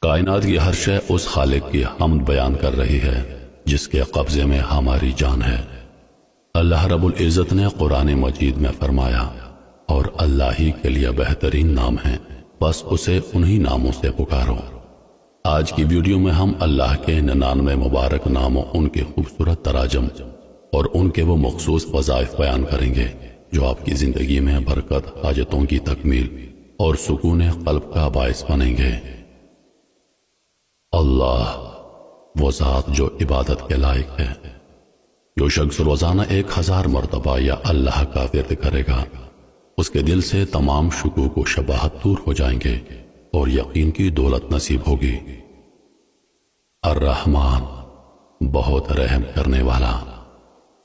کائنات کی ہر شے اس خالق کی حمد بیان کر رہی ہے جس کے قبضے میں ہماری جان ہے۔ اللہ رب العزت نے قرآن مجید میں فرمایا، اور اللہ ہی کے لیے بہترین نام ہے، بس اسے انہی ناموں سے پکارو۔ آج کی ویڈیو میں ہم اللہ کے 99 مبارک ناموں، ان کے خوبصورت تراجم اور ان کے وہ مخصوص وظائف بیان کریں گے جو آپ کی زندگی میں برکت، حاجتوں کی تکمیل اور سکون قلب کا باعث بنیں گے۔ اللہ، وہ ذات جو عبادت کے لائق ہے۔ جو شخص روزانہ 1000 مرتبہ یا اللہ کا ورد کرے گا، اس کے دل سے تمام شکوک و شبہات دور ہو جائیں گے اور یقین کی دولت نصیب ہوگی۔ الرحمن، بہت رحم کرنے والا۔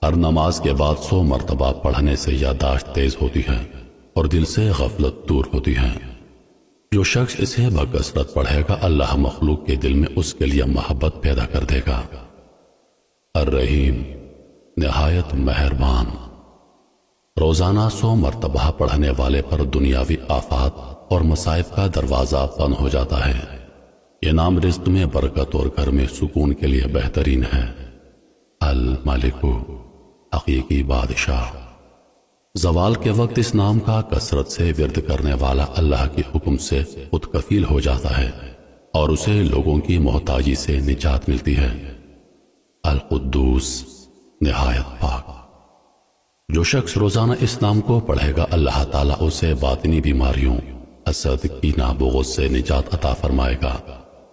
ہر نماز کے بعد 100 مرتبہ پڑھنے سے یادداشت تیز ہوتی ہے اور دل سے غفلت دور ہوتی ہے۔ جو شخص اسے بکثرت پڑھے گا، اللہ مخلوق کے دل میں اس کے لیے محبت پیدا کر دے گا۔ الرحیم، نہایت مہربان۔ روزانہ 100 مرتبہ پڑھنے والے پر دنیاوی آفات اور مصائب کا دروازہ بند ہو جاتا ہے۔ یہ نام رزق میں برکت اور گھر میں سکون کے لیے بہترین ہے۔ الملک، حقیقی بادشاہ۔ زوال کے وقت اس نام کا کثرت سے ورد کرنے والا اللہ کے حکم سے خود کفیل ہو جاتا ہے اور اسے لوگوں کی محتاجی سے نجات ملتی ہے۔ القدوس، نہایت پاک۔ جو شخص روزانہ اس نام کو پڑھے گا، اللہ تعالیٰ اسے باطنی بیماریوں، حسد، کینہ، بغض سے نجات عطا فرمائے گا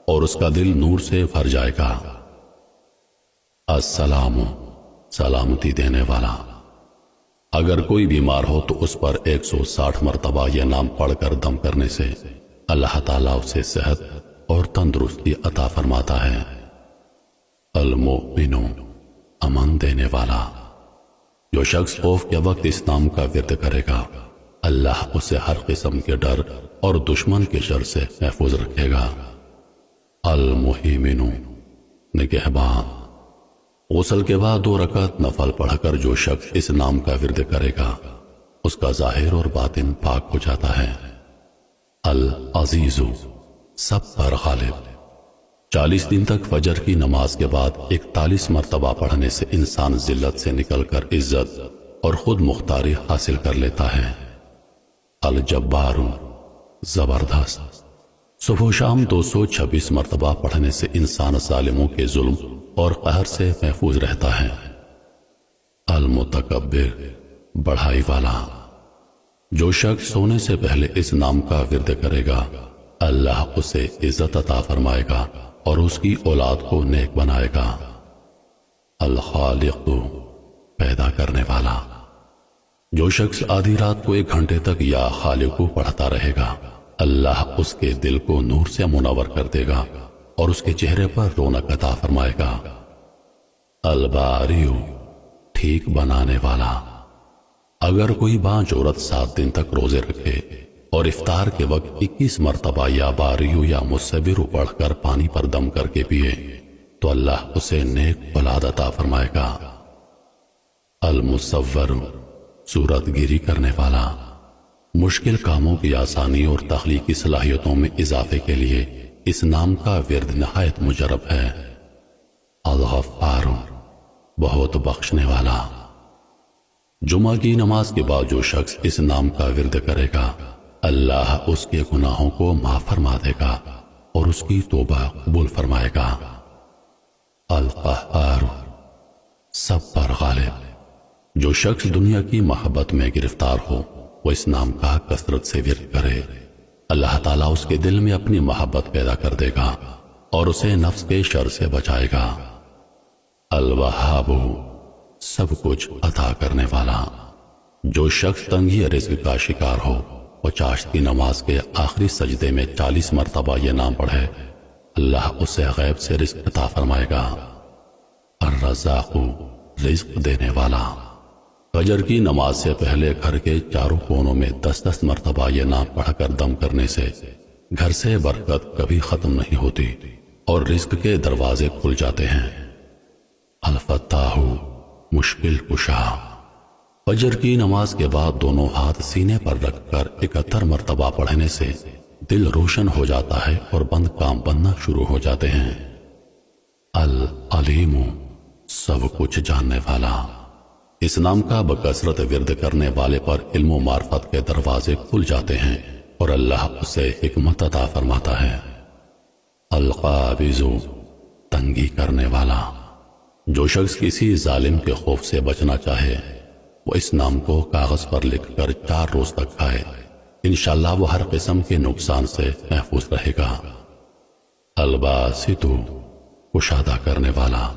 اور اس کا دل نور سے بھر جائے گا۔ السلام، سلامتی دینے والا۔ اگر کوئی بیمار ہو تو اس پر 160 مرتبہ یہ نام پڑھ کر دم کرنے سے اللہ تعالیٰ اسے صحت اور تندرستی عطا فرماتا ہے۔ المؤمن، امن دینے والا۔ جو شخص خوف کے وقت اس نام کا ورد کرے گا، اللہ اسے ہر قسم کے ڈر اور دشمن کے شر سے محفوظ رکھے گا۔ المہیمن، نگہبان۔ غسل کے بعد 2 رکعت نفل پڑھ کر جو شخص اس نام کا ورد کرے گا، اس کا ظاہر اور باطن پاک ہو جاتا ہے۔ العزیز، سب پر غالب۔ 40 دن تک فجر کی نماز کے بعد 41 مرتبہ پڑھنے سے انسان ذلت سے نکل کر عزت اور خود مختاری حاصل کر لیتا ہے۔ الجبار، زبردست۔ صبح و شام 226 مرتبہ پڑھنے سے انسان ظالموں کے ظلم اور قہر سے محفوظ رہتا ہے۔ المتکبر، بڑھائی والا۔ جو شخص سونے سے پہلے اس نام کا ورد کرے گا، اللہ اسے عزت عطا فرمائے گا اور اس کی اولاد کو نیک بنائے گا۔ الخالق، پیدا کرنے والا۔ جو شخص آدھی رات کو 1 گھنٹے تک یا خالق کو پڑھتا رہے گا، اللہ اس کے دل کو نور سے منور کر دے گا اور اس کے چہرے پر رونق عطا فرمائے گا۔ الباری، ٹھیک بنانے والا۔ اگر کوئی باجورت 7 دن تک روزے رکھے اور افطار کے وقت 21 مرتبہ یا باریو یا مصبر پڑھ کر پانی پر دم کر کے پیے تو اللہ اسے نیک اولاد عطا فرمائے گا۔ المصور، صورت گیری کرنے والا۔ مشکل کاموں کی آسانی اور تخلیقی صلاحیتوں میں اضافے کے لیے اس نام کا ورد نہایت مجرب ہے۔ الغفار، بہت بخشنے والا۔ جمعہ کی نماز کے بعد جو شخص اس نام کا ورد کرے گا، اللہ اس کے گناہوں کو معاف فرما دے گا اور اس کی توبہ قبول فرمائے گا۔ القہار، سب پر غالب۔ جو شخص دنیا کی محبت میں گرفتار ہو، وہ اس نام کا کثرت سے ورد کرے، اللہ تعالیٰ اس کے دل میں اپنی محبت پیدا کر دے گا اور اسے نفس کے شر سے بچائے گا۔ الوہاب، سب کچھ عطا کرنے والا۔ جو شخص تنگی رزق کا شکار ہو، وہ چاشت کی نماز کے آخری سجدے میں 40 مرتبہ یہ نام پڑھے، اللہ اسے غیب سے رزق عطا فرمائے گا۔ الرزاق، رزق دینے والا۔ فجر کی نماز سے پہلے گھر کے چاروں کونوں میں 10 مرتبہ یہ نام پڑھ کر دم کرنے سے گھر سے برکت کبھی ختم نہیں ہوتی اور رزق کے دروازے کھل جاتے ہیں۔ الفتاح، مشکل کشا۔ فجر کی نماز کے بعد دونوں ہاتھ سینے پر رکھ کر 71 مرتبہ پڑھنے سے دل روشن ہو جاتا ہے اور بند کام بننا شروع ہو جاتے ہیں۔ العلیم، سب کچھ جاننے والا۔ اس نام کا بکثرت ورد کرنے والے پر علم و معرفت کے دروازے کھل جاتے ہیں اور اللہ اسے حکمت عطا فرماتا ہے۔ القابض، تنگی کرنے والا۔ جو شخص کسی ظالم کے خوف سے بچنا چاہے وہ اس نام کو کاغذ پر لکھ کر 4 روز تک کھائے، انشاءاللہ وہ ہر قسم کے نقصان سے محفوظ رہے گا۔ الباسط، کشادہ کرنے والا۔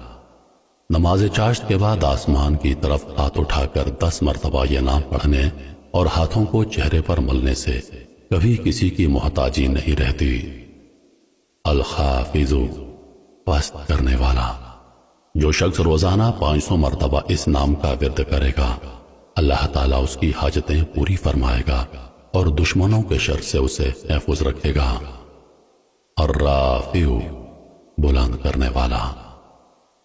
نماز چاشت کے بعد آسمان کی طرف ہاتھ اٹھا کر 10 مرتبہ یہ نام پڑھنے اور ہاتھوں کو چہرے پر ملنے سے کبھی کسی کی محتاجی نہیں رہتی۔ الخافض، پست کرنے والا۔ جو شخص روزانہ 500 مرتبہ اس نام کا ورد کرے گا، اللہ تعالیٰ اس کی حاجتیں پوری فرمائے گا اور دشمنوں کے شر سے اسے محفوظ رکھے گا۔ الرافع، بلند کرنے والا۔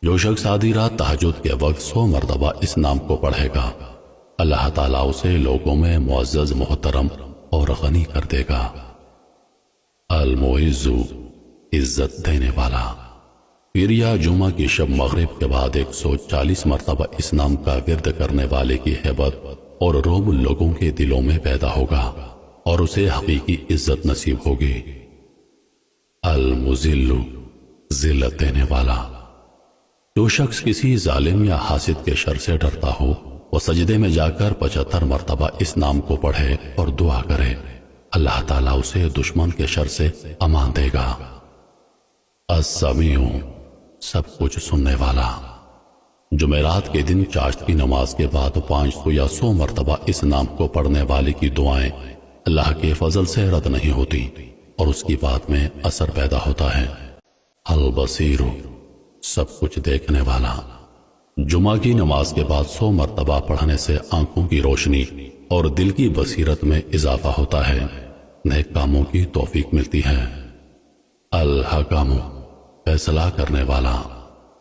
جو شخص آدھی رات تہجد کے وقت 100 مرتبہ اس نام کو پڑھے گا، اللہ تعالیٰ اسے لوگوں میں معزز، محترم اور غنی کر دے گا۔ المعز، عزت دینے والا۔ پیر یا جمعہ کی شب مغرب کے بعد 140 مرتبہ اس نام کا ورد کرنے والے کی ہیبت اور رعب لوگوں کے دلوں میں پیدا ہوگا اور اسے حقیقی عزت نصیب ہوگی۔ المذل، ذلت دینے والا۔ جو شخص کسی ظالم یا حاسد کے شر سے ڈرتا ہو وہ سجدے میں جا کر 75 مرتبہ اس نام کو پڑھے اور دعا کرے، اللہ تعالیٰ اسے دشمن کے شر سے امان دے گا۔ السمیع، سب کچھ سننے والا۔ جمعرات کے دن چاشت کی نماز کے بعد 500 یا 100 مرتبہ اس نام کو پڑھنے والے کی دعائیں اللہ کے فضل سے رد نہیں ہوتی اور اس کی بات میں اثر پیدا ہوتا ہے۔ البصیر، سب کچھ دیکھنے والا۔ جمعہ کی نماز کے بعد 100 مرتبہ پڑھنے سے آنکھوں کی روشنی اور دل کی بصیرت میں اضافہ ہوتا ہے، نیک کاموں کی توفیق ملتی ہے۔ الحکم، فیصلہ کرنے والا۔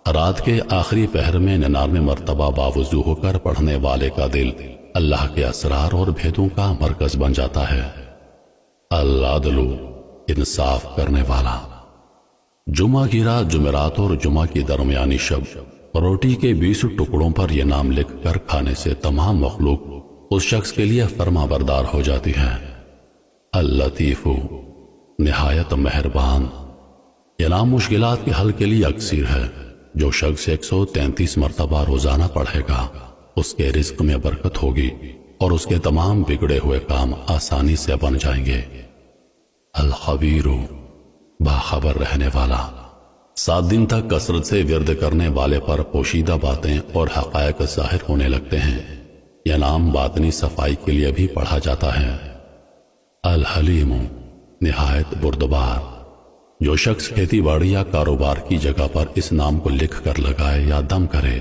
رات کے آخری پہر میں 99 مرتبہ باوضو ہو کر پڑھنے والے کا دل اللہ کے اسرار اور بھیدوں کا مرکز بن جاتا ہے۔ العدل، انصاف کرنے والا۔ جمعہ کی رات، جمعرات اور جمعہ کی درمیانی شب روٹی کے 20 ٹکڑوں پر یہ نام لکھ کر کھانے سے تمام مخلوق اس شخص کے لیے فرما بردار ہو جاتی ہے۔ اللطیف، نہایت مہربان۔ یہ نام مشکلات کے حل کے لیے اکثیر ہے۔ جو شخص 133 مرتبہ روزانہ پڑھے گا اس کے رزق میں برکت ہوگی اور اس کے تمام بگڑے ہوئے کام آسانی سے بن جائیں گے۔ الخبیر، باخبر رہنے والا۔ 7 دن تک کثرت سے ورد کرنے والے پر پوشیدہ باتیں اور حقائق ظاہر ہونے لگتے ہیں۔ یہ نام باطنی صفائی کے لیے بھی پڑھا جاتا ہے۔ الحلیم، نہایت بردبار۔ جو شخص کھیتی باڑی یا کاروبار کی جگہ پر اس نام کو لکھ کر لگائے یا دم کرے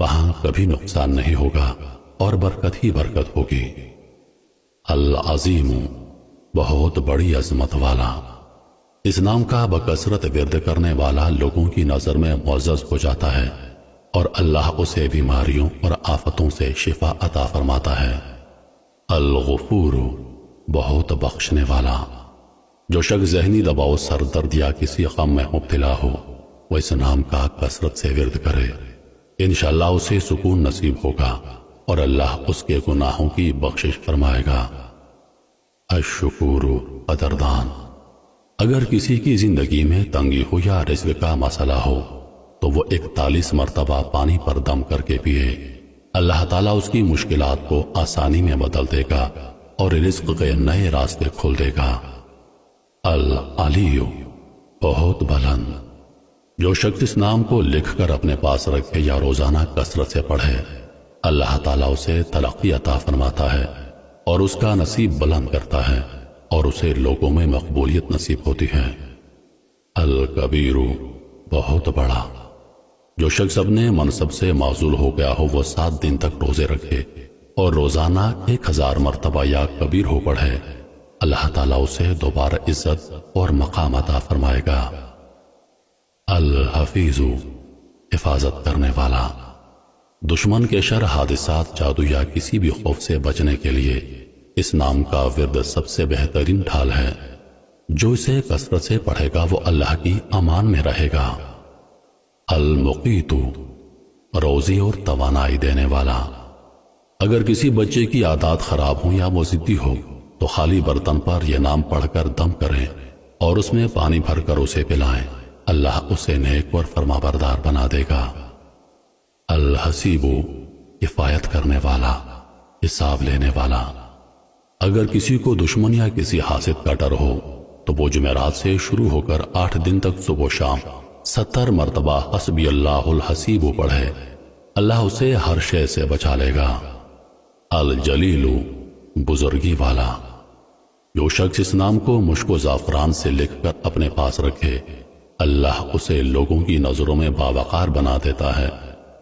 وہاں کبھی نقصان نہیں ہوگا اور برکت ہی برکت ہوگی۔ العظیم، بہت بڑی عظمت والا۔ اس نام کا بکثرت ورد کرنے والا لوگوں کی نظر میں معزز ہو جاتا ہے اور اللہ اسے بیماریوں اور آفتوں سے شفا عطا فرماتا ہے۔ الغفور، بہت بخشنے والا۔ جو شخص ذہنی دباؤ، سر درد یا کسی غم میں مبتلا ہو وہ اس نام کا کثرت سے ورد کرے، انشاءاللہ اسے سکون نصیب ہوگا اور اللہ اس کے گناہوں کی بخشش فرمائے گا۔ الشکور، قدردان۔ اگر کسی کی زندگی میں تنگی ہو یا رزق کا مسئلہ ہو تو وہ 41 مرتبہ پانی پر دم کر کے پیے، اللہ تعالیٰ اس کی مشکلات کو آسانی میں بدل دے گا اور رزق کے نئے راستے کھول دے گا۔ العلی، بہت بلند۔ جو شخص اس نام کو لکھ کر اپنے پاس رکھے یا روزانہ کثرت سے پڑھے اللہ تعالیٰ اسے ترقی عطا فرماتا ہے اور اس کا نصیب بلند کرتا ہے اور اسے لوگوں میں مقبولیت نصیب ہوتی ہے۔ الکبیر، بہت بڑا۔ جو شخص اپنے منصب سے معزول ہو گیا ہو وہ 7 دن تک روزے رکھے اور روزانہ 1000 مرتبہ یا کبیر ہو پڑھے، اللہ تعالیٰ اسے دوبارہ عزت اور مقام عطا فرمائے گا۔ الحفیظ، حفاظت کرنے والا۔ دشمن کے شر، حادثات، جادو یا کسی بھی خوف سے بچنے کے لیے اس نام کا ورد سب سے بہترین ڈھال ہے۔ جو اسے کثرت سے پڑھے گا وہ اللہ کی امان میں رہے گا۔ المقیت، روزی اور توانائی دینے والا۔ اگر کسی بچے کی عادات خراب ہوں یا وہ ضدی ہو تو خالی برتن پر یہ نام پڑھ کر دم کریں اور اس میں پانی بھر کر اسے پلائیں، اللہ اسے نیک اور فرمانبردار بنا دے گا۔ الحسیب، کفایت کرنے والا، حساب لینے والا۔ اگر کسی کو دشمن یا کسی حاسد کا ڈر ہو تو وہ جمعرات سے شروع ہو کر 8 دن تک صبح و شام 70 مرتبہ حسبی اللہ الحسیب پڑھے، اللہ اسے ہر شے سے بچا لے گا۔ الجلیل، بزرگی والا۔ جو شخص اس نام کو مشک و زعفران سے لکھ کر اپنے پاس رکھے، اللہ اسے لوگوں کی نظروں میں باوقار بنا دیتا ہے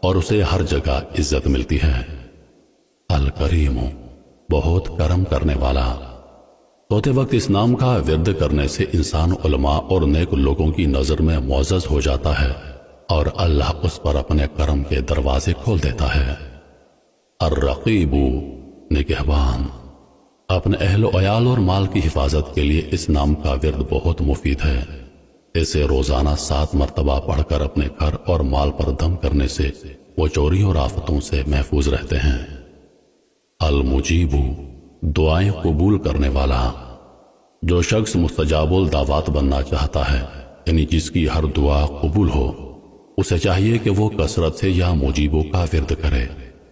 اور اسے ہر جگہ عزت ملتی ہے۔ الکریم، بہت کرم کرنے والا۔ سوتے وقت اس نام کا ورد کرنے سے انسان علماء اور نیک لوگوں کی نظر میں معزز ہو جاتا ہے اور اللہ اس پر اپنے کرم کے دروازے کھول دیتا ہے۔ الرقیب، نگہبان۔ اپنے اہل و عیال اور مال کی حفاظت کے لیے اس نام کا ورد بہت مفید ہے۔ اسے روزانہ 7 مرتبہ پڑھ کر اپنے گھر اور مال پر دم کرنے سے وہ چوری اور آفتوں سے محفوظ رہتے ہیں۔ المجیب، دعائیں قبول کرنے والا۔ جو شخص مستجاب الدعوات بننا چاہتا ہے، یعنی جس کی ہر دعا قبول ہو، اسے چاہیے کہ وہ کثرت سے یا مجیبوں کا ورد کرے،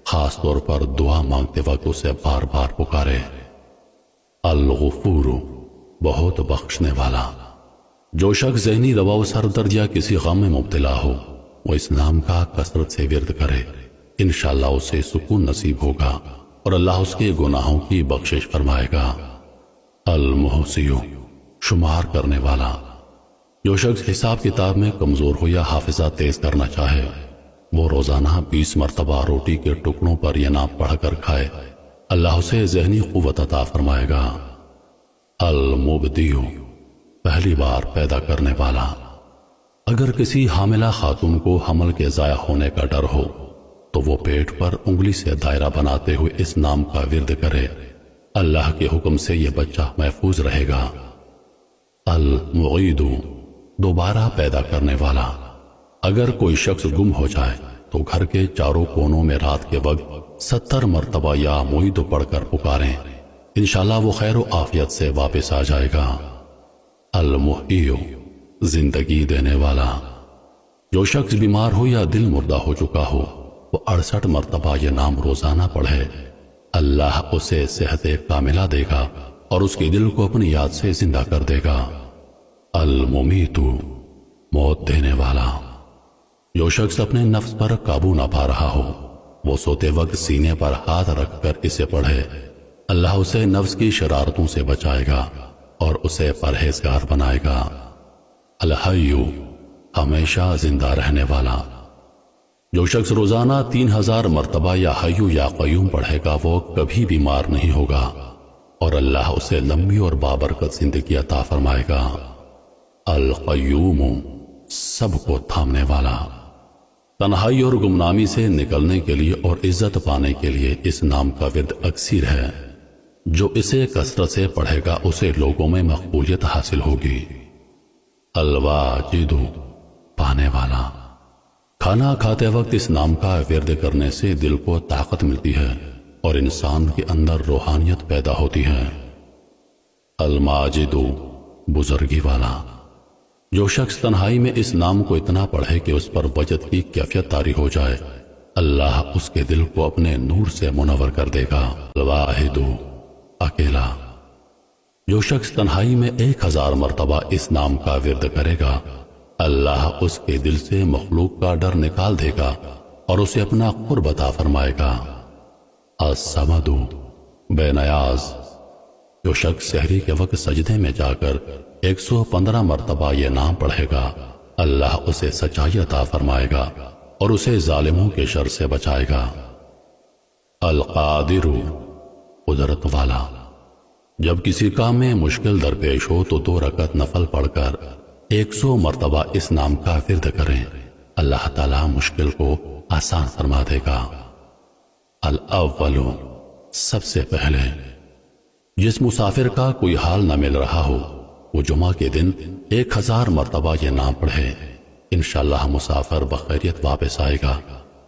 خاص طور پر دعا مانگتے وقت اسے بار بار پکارے۔ الغفور، بہت بخشنے والا۔ جو شخص ذہنی دباؤ، سر درد یا کسی غم میں مبتلا ہو، وہ اس نام کا کثرت سے ورد کرے، انشاءاللہ اسے سکون نصیب ہوگا اور اللہ اس کے گناہوں کی بخشش فرمائے گا۔ المحصی، شمار کرنے والا۔ جو شخص حساب کتاب میں کمزور ہو یا حافظہ تیز کرنا چاہے، وہ روزانہ 20 مرتبہ روٹی کے ٹکڑوں پر یہ نام پڑھ کر کھائے، اللہ اسے ذہنی قوت عطا فرمائے گا۔ المبدی، پہلی بار پیدا کرنے والا۔ اگر کسی حاملہ خاتون کو حمل کے ضائع ہونے کا ڈر ہو تو وہ پیٹ پر انگلی سے دائرہ بناتے ہوئے اس نام کا ورد کرے، اللہ کے حکم سے یہ بچہ محفوظ رہے گا۔ المعید، دوبارہ پیدا کرنے والا۔ اگر کوئی شخص گم ہو جائے تو گھر کے چاروں کونوں میں رات کے وقت 70 مرتبہ یا معید پڑھ کر پکاریں، انشاءاللہ وہ خیر و عافیت سے واپس آ جائے گا۔ المحیی، زندگی دینے والا۔ جو شخص بیمار ہو یا دل مردہ ہو چکا ہو، وہ 68 مرتبہ یہ نام روزانہ پڑھے، اللہ اسے صحت کاملہ دے گا اور اس کے دل کو اپنی یاد سے زندہ کر دے گا۔ الممیت، موت دینے والا۔ جو شخص اپنے نفس پر قابو نہ پا رہا ہو، وہ سوتے وقت سینے پر ہاتھ رکھ کر اسے پڑھے، اللہ اسے نفس کی شرارتوں سے بچائے گا اور اسے پرہیزگار بنائے گا۔ الحی، ہمیشہ زندہ رہنے والا۔ جو شخص روزانہ 3000 مرتبہ یا حیو یا قیوم پڑھے گا وہ کبھی بیمار نہیں ہوگا اور اللہ اسے لمبی اور بابرکت زندگی عطا فرمائے گا۔ القیوم، سب کو تھامنے والا۔ تنہائی اور گمنامی سے نکلنے کے لیے اور عزت پانے کے لیے اس نام کا ورد اکثر ہے۔ جو اسے کثرت سے پڑھے گا اسے لوگوں میں مقبولیت حاصل ہوگی۔ الواجد، پانے والا۔ کھانا کھاتے وقت اس نام کا ورد کرنے سے دل کو طاقت ملتی ہے اور انسان کے اندر روحانیت پیدا ہوتی ہے۔ الماجد، بزرگی والا۔ جو شخص تنہائی میں اس نام کو اتنا پڑھے کہ اس پر بچت کی کیفیت طاری ہو جائے، اللہ اس کے دل کو اپنے نور سے منور کر دے گا۔ الواحد، اکیلا۔ جو شخص تنہائی میں 1000 مرتبہ اس نام کا ورد کرے گا، اللہ اس کے دل سے مخلوق کا ڈر نکال دے گا اور اسے اپنا قرب عطا فرمائے گا۔ الصمد، بے نیاز۔ جو شخص سحری کے وقت سجدے میں جا کر 115 مرتبہ یہ نام پڑھے گا، اللہ اسے سچائی عطا فرمائے گا اور اسے ظالموں کے شر سے بچائے گا۔ القادر، قدرت والا۔ جب کسی کام میں مشکل درپیش ہو تو 2 رکعت نفل پڑھ کر 100 مرتبہ اس نام کا ورد کریں، اللہ تعالیٰ مشکل کو آسان فرما دے گا۔ الاول، سب سے پہلے۔ جس مسافر کا کوئی حال نہ مل رہا ہو وہ جمعہ کے دن 1000 مرتبہ یہ نام پڑھے، انشاءاللہ مسافر بخیریت واپس آئے گا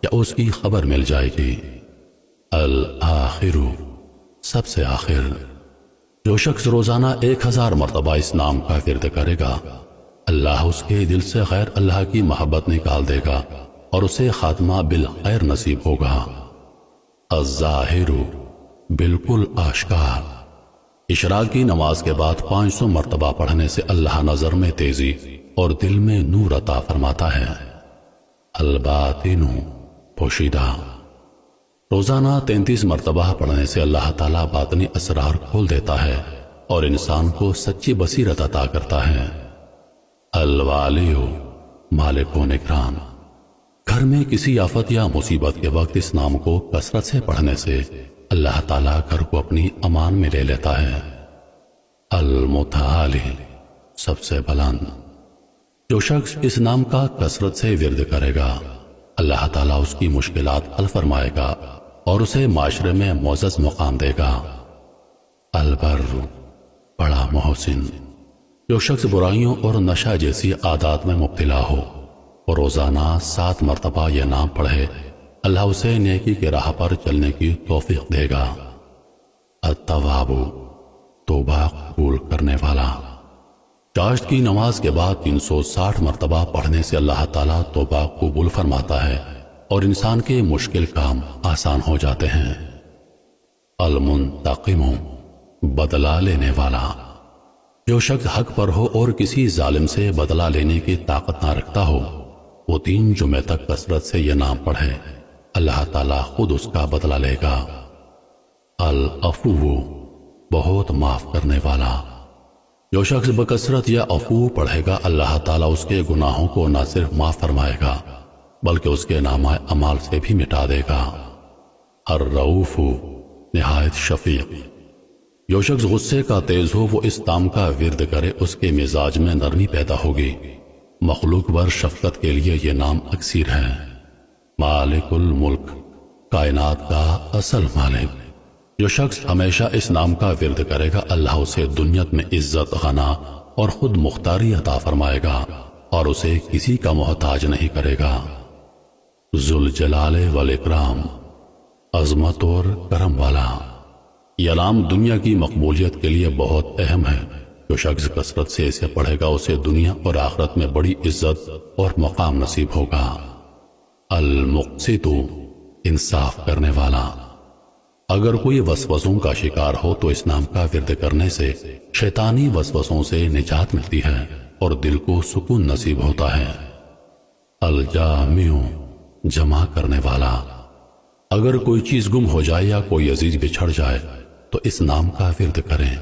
یا اس کی خبر مل جائے گی۔ الآخر، سب سے آخر، جو شخص روزانہ 1000 مرتبہ اس نام کا ورد کرے گا، اللہ اس کے دل سے غیر اللہ کی محبت نکال دے گا اور اسے خاتمہ بالخیر نصیب ہوگا۔ الظاہر، بالکل آشکار، اشراق کی نماز کے بعد 500 مرتبہ پڑھنے سے اللہ نظر میں تیزی اور دل میں نور عطا فرماتا ہے۔ الباطن، پوشیدہ، روزانہ 33 مرتبہ پڑھنے سے اللہ تعالیٰ باطنی اسرار کھول دیتا ہے اور انسان کو سچی بصیرت عطا کرتا ہے۔ الوالی، مالک و نگران، گھر میں کسی آفت یا مصیبت کے وقت اس نام کو کثرت سے پڑھنے سے اللہ تعالیٰ گھر کو اپنی امان میں لے لیتا ہے۔ المتعالی، سب سے بلند، جو شخص اس نام کا کثرت سے ورد کرے گا، اللہ تعالیٰ اس کی مشکلات حل فرمائے گا اور اسے معاشرے میں معزز مقام دے گا۔ البر، بڑا محسن، جو شخص برائیوں اور نشہ جیسی عادات میں مبتلا ہو اور روزانہ 7 مرتبہ یہ نام پڑھے، اللہ اسے نیکی کی راہ پر چلنے کی توفیق دے گا۔ التواب، توبہ قبول کرنے والا، چاشت کی نماز کے بعد 360 مرتبہ پڑھنے سے اللہ تعالیٰ توبہ قبول فرماتا ہے اور انسان کے مشکل کام آسان ہو جاتے ہیں۔ المنتقم، بدلہ لینے والا، جو شخص حق پر ہو اور کسی ظالم سے بدلہ لینے کی طاقت نہ رکھتا ہو، وہ 3 جمعے تک کثرت سے یہ نام پڑھے، اللہ تعالیٰ خود اس کا بدلہ لے گا۔ العفو، بہت معاف کرنے والا، جو شخص بکثرت یا عفو پڑھے گا، اللہ تعالیٰ اس کے گناہوں کو نہ صرف معاف فرمائے گا بلکہ اس کے نامہ اعمال سے بھی مٹا دے گا۔ الرؤوف، نہایت شفیق، جو شخص غصے کا تیز ہو وہ اس نام کا ورد کرے، اس کے مزاج میں نرمی پیدا ہوگی۔ مخلوق پر شفقت کے لیے یہ نام اکثیر ہے۔ مالک الملک، کائنات کا اصل مالک، جو شخص ہمیشہ اس نام کا ورد کرے گا، اللہ اسے دنیت میں عزت، غنا اور خود مختاری عطا فرمائے گا اور اسے کسی کا محتاج نہیں کرے گا۔ ذوالجلال والاکرام، عظمت اور کرم والا، یہ نام دنیا کی مقبولیت کے لیے بہت اہم ہے۔ جو شخص کثرت سے اسے پڑھے گا اسے دنیا اور آخرت میں بڑی عزت اور مقام نصیب ہوگا۔ المقسط، انصاف کرنے والا، اگر کوئی وسوسوں کا شکار ہو تو اس نام کا ورد کرنے سے شیطانی وسوسوں سے نجات ملتی ہے اور دل کو سکون نصیب ہوتا ہے۔ الجامع، جمع کرنے والا، اگر کوئی چیز گم ہو جائے یا کوئی عزیز بچھڑ جائے تو اس نام کا ورد کریں،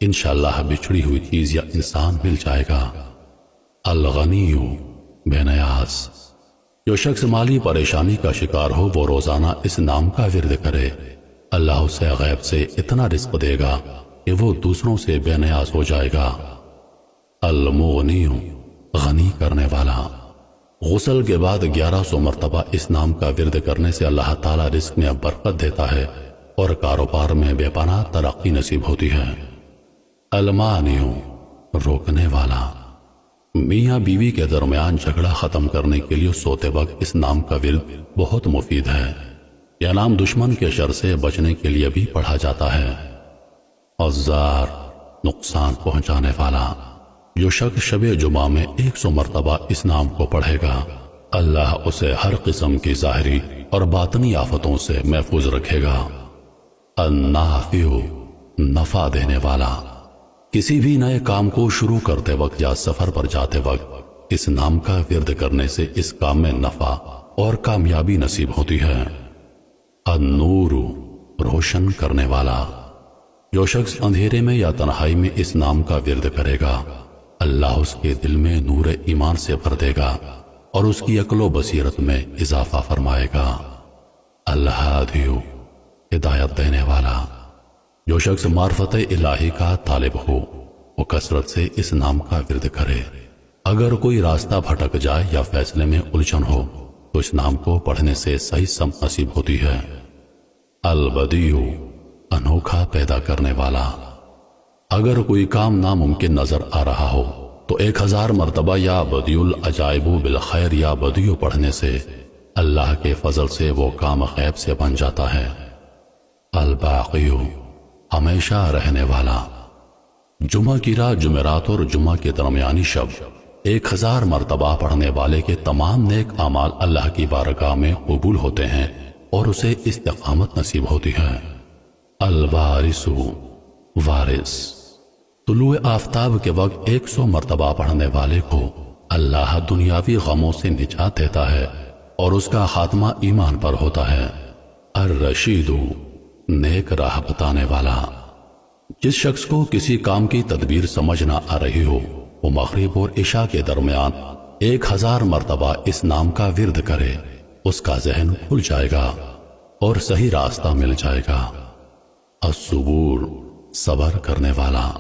انشاءاللہ بچھڑی ہوئی چیز یا انسان مل جائے گا۔ الغنی، بے نیاز، جو شخص مالی پریشانی کا شکار ہو وہ روزانہ اس نام کا ورد کرے، اللہ اسے غیب سے اتنا رزق دے گا کہ وہ دوسروں سے بے نیاز ہو جائے گا۔ المغنی، غنی کرنے والا، غسل کے بعد 1100 مرتبہ اس نام کا ورد کرنے سے اللہ تعالیٰ رزق میں برکت دیتا ہے اور کاروبار میں بے پناہ ترقی نصیب ہوتی ہے۔ المانع، روکنے والا، میاں بیوی کے درمیان جھگڑا ختم کرنے کے لیے سوتے وقت اس نام کا ورد بہت مفید ہے۔ یہ نام دشمن کے شر سے بچنے کے لیے بھی پڑھا جاتا ہے۔ عزار، نقصان پہنچانے والا، جو شخص شب جمعہ میں 100 مرتبہ اس نام کو پڑھے گا، اللہ اسے ہر قسم کی ظاہری اور باطنی آفتوں سے محفوظ رکھے گا۔ النافع، نفع دینے والا، کسی بھی نئے کام کو شروع کرتے وقت یا سفر پر جاتے وقت اس نام کا ورد کرنے سے اس کام میں نفع اور کامیابی نصیب ہوتی ہے۔ النور، روشن کرنے والا، جو شخص اندھیرے میں یا تنہائی میں اس نام کا ورد کرے گا، اللہ اس کے دل میں نور ایمان سے بھر دے گا اور اس کی عقل و بصیرت میں اضافہ فرمائے گا۔ الہادی، ہدایت دینے والا، جو شخص معرفت الہی کا طالب ہو وہ کثرت سے اس نام کا ورد کرے، اگر کوئی راستہ بھٹک جائے یا فیصلے میں الجھن ہو تو اس نام کو پڑھنے سے صحیح سمت نصیب ہوتی ہے۔ البدیع، انوکھا پیدا کرنے والا، اگر کوئی کام ناممکن نظر آ رہا ہو تو 1000 مرتبہ یا بدیع العجائب بالخیر یا بدیع پڑھنے سے اللہ کے فضل سے وہ کام غیب سے بن جاتا ہے۔ الباقی، ہمیشہ رہنے والا۔ جمعہ کی رات، جمعرات اور جمعہ کے درمیانی شب 1000 مرتبہ پڑھنے والے کے تمام نیک اعمال اللہ کی بارگاہ میں قبول ہوتے ہیں اور اسے استقامت نصیب ہوتی ہے۔ الوارث، وارث۔ طلوع آفتاب کے وقت 100 مرتبہ پڑھنے والے کو اللہ دنیاوی غموں سے نجات دیتا ہے اور اس کا خاتمہ ایمان پر ہوتا ہے۔ الرشید، نیک راہ بتانے والا۔ جس شخص کو کسی کام کی تدبیر سمجھ نہ آ رہی ہو، وہ مغرب اور عشاء کے درمیان 1000 مرتبہ اس نام کا ورد کرے، اس کا ذہن کھل جائے گا اور صحیح راستہ مل جائے گا۔ الصبور، صبر کرنے والا۔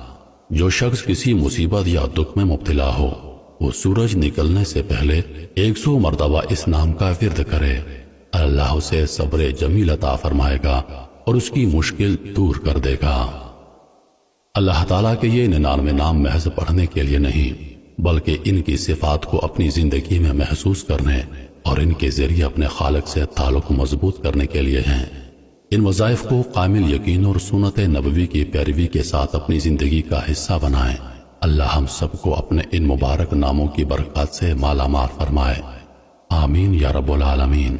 جو شخص کسی مصیبت یا دکھ میں مبتلا ہو، وہ سورج نکلنے سے پہلے 100 مرتبہ اس نام کا ورد کرے، اللہ اسے صبر جمیل عطا فرمائے گا اور اس کی مشکل دور کر دے گا۔ اللہ تعالیٰ کے یہ 99 نام محض پڑھنے کے لیے نہیں، بلکہ ان کی صفات کو اپنی زندگی میں محسوس کرنے اور ان کے ذریعے اپنے خالق سے تعلق مضبوط کرنے کے لیے ہیں۔ ان وظائف کو کامل یقین اور سنت نبوی کی پیروی کے ساتھ اپنی زندگی کا حصہ بنائیں۔ اللہ ہم سب کو اپنے ان مبارک ناموں کی برکات سے مالا مال فرمائے۔ آمین یا رب العالمین۔